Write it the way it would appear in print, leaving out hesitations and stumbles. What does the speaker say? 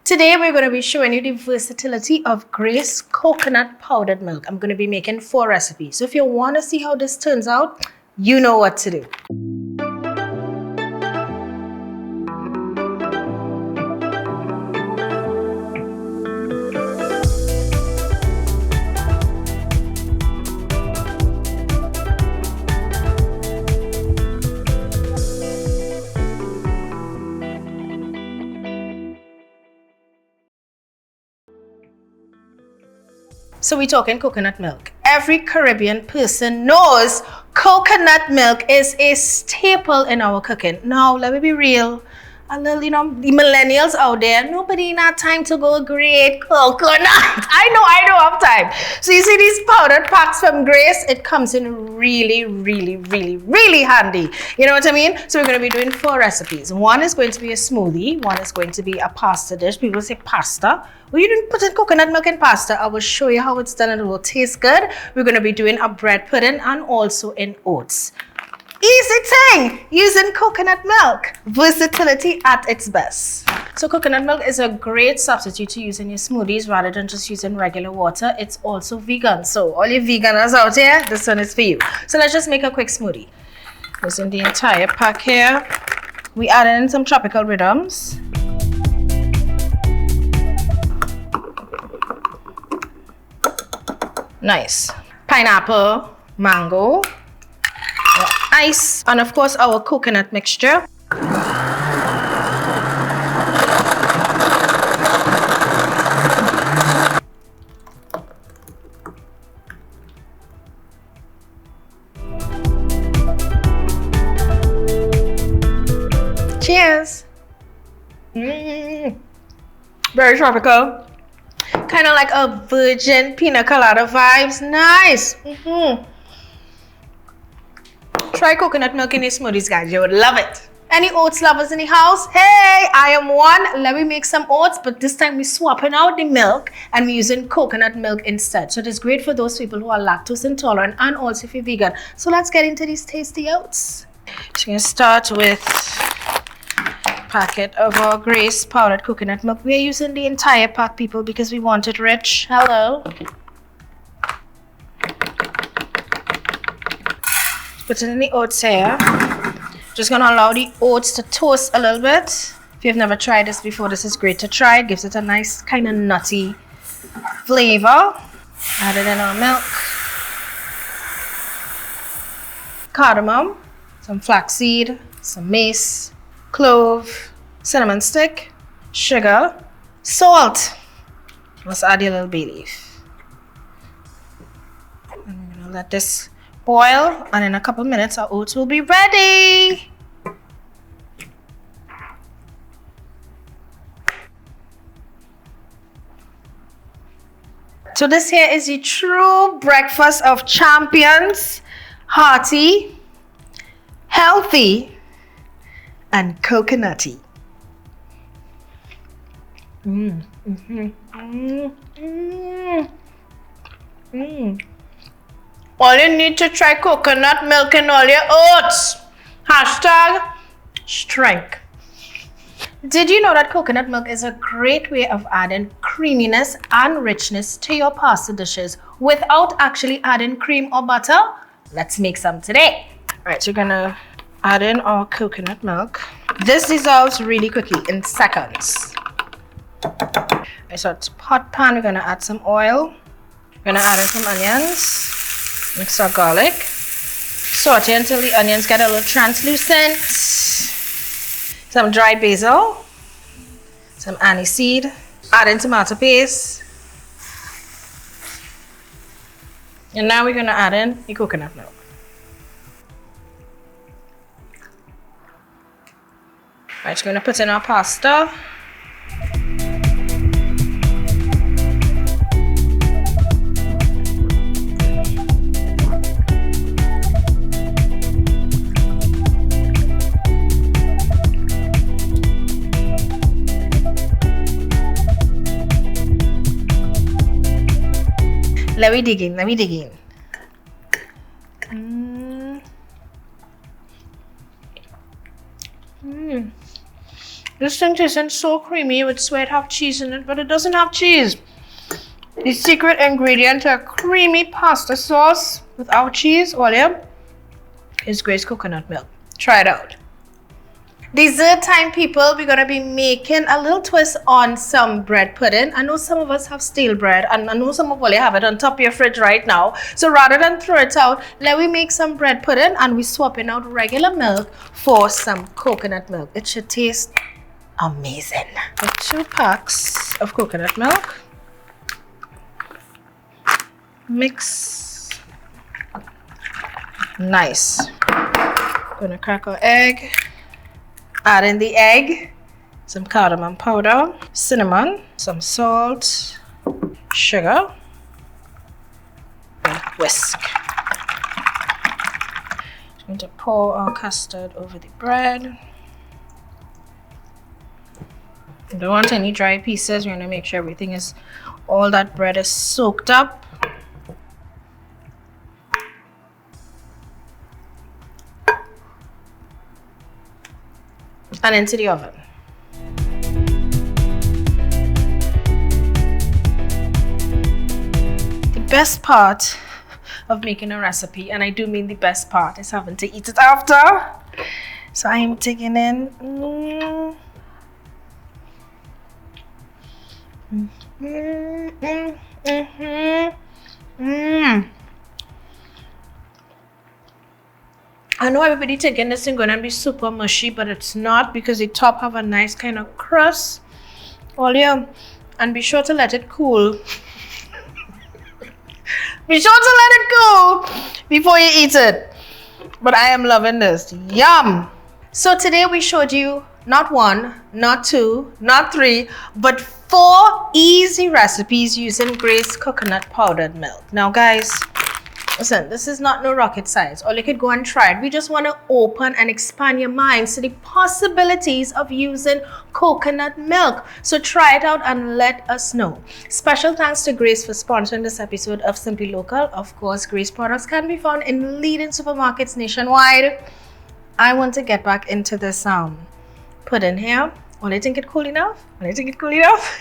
Today we're going to be showing you the versatility of Grace coconut powdered milk. I'm going to be making 4 recipes. So if you want to see how this turns out, you know what to do. So we're talking coconut milk. Every Caribbean person knows coconut milk is a staple in our cooking. Now, let me be real. A little, the millennials out there, nobody not time to go grate coconut. I know, have time. So you see these powdered packs from Grace, it comes in really, really, really, really handy. You know what I mean? So we're going to be doing 4 recipes. One is going to be a smoothie. One is going to be a pasta dish. People say pasta. Well, you didn't put in coconut milk in pasta. I will show you how it's done and it will taste good. We're going to be doing a bread pudding and also in oats. Easy thing, using coconut milk. Versatility at its best. So coconut milk is a great substitute to use in your smoothies rather than just using regular water. It's also vegan. So all you veganers out there, this one is for you. So let's just make a quick smoothie. Using the entire pack here. We add in some tropical rhythms. Nice. Pineapple, mango, ice, and of course our coconut mixture. Cheers. Very tropical. Kind of like a virgin Pina Colada vibes. Nice. Try coconut milk in your smoothies, guys. You would love it. Any oats lovers in the house? Hey, I am one. Let me make some oats, but this time we're swapping out the milk and we're using coconut milk instead. So it is great for those people who are lactose intolerant and also if you're vegan. So let's get into these tasty oats. So we're going to start with a packet of our Grace powdered coconut milk. We're using the entire pack, people, because we want it rich. Hello. Put it in the oats here. Just gonna allow the oats to toast a little bit. If you've never tried this before, this is great to try. It gives it a nice kind of nutty flavor. Add it in our milk. Cardamom, some flaxseed, some mace, clove, cinnamon stick, sugar, salt. Let's add a little bay leaf. I'm gonna let this boil, and in a couple minutes our oats will be ready. So this here is the true breakfast of champions. Hearty, healthy, and coconutty. All you need to try coconut milk in all your oats. Hashtag strength. Did you know that coconut milk is a great way of adding creaminess and richness to your pasta dishes without actually adding cream or butter? Let's make some today. All right, so we're gonna add in our coconut milk. This dissolves really quickly in seconds. So it's hot pan, we're gonna add some oil. We're gonna add in some onions. Mix our garlic. Saute until the onions get a little translucent. Some dried basil. Some aniseed. Add in tomato paste. And now we're going to add in the coconut milk. Alright, we're going to put in our pasta. Let me dig in. This thing tastes so creamy. You would swear it have cheese in it, but it doesn't have cheese. The secret ingredient to a creamy pasta sauce without cheese, Olia, is Grace coconut milk. Try it out. Dessert time, people. We're going to be making a little twist on some bread pudding. I know some of us have stale bread, and I know some of you have it on top of your fridge right now. So rather than throw it out, let me make some bread pudding, and we're swapping out regular milk for some coconut milk. It should taste amazing. 2 packs of coconut milk. Mix. Nice. Gonna crack our egg. Add in the egg, some cardamom powder, cinnamon, some salt, sugar, and whisk. Just going to pour our custard over the bread. You don't want any dry pieces. We're going to make sure everything is, all that bread is soaked up. And into the oven. The best part of making a recipe, and I do mean the best part, is having to eat it after. So I am taking in I know everybody thinking this is going to be super mushy, but it's not, because the top have a nice kind of crust. And be sure to let it cool. Be sure to let it cool before you eat it. But I am loving this. Yum! So today we showed you not 1, not 2, not 3, but 4 easy recipes using Grace coconut powdered milk. Now guys, listen, this is not no rocket science, or you could go and try it. We just want to open and expand your minds to the possibilities of using coconut milk. So try it out and let us know. Special thanks to Grace for sponsoring this episode of Simply Local. Of course, Grace products can be found in leading supermarkets nationwide. I want to get back into this pudding here. Will I think it cool enough? Will I think it cool enough?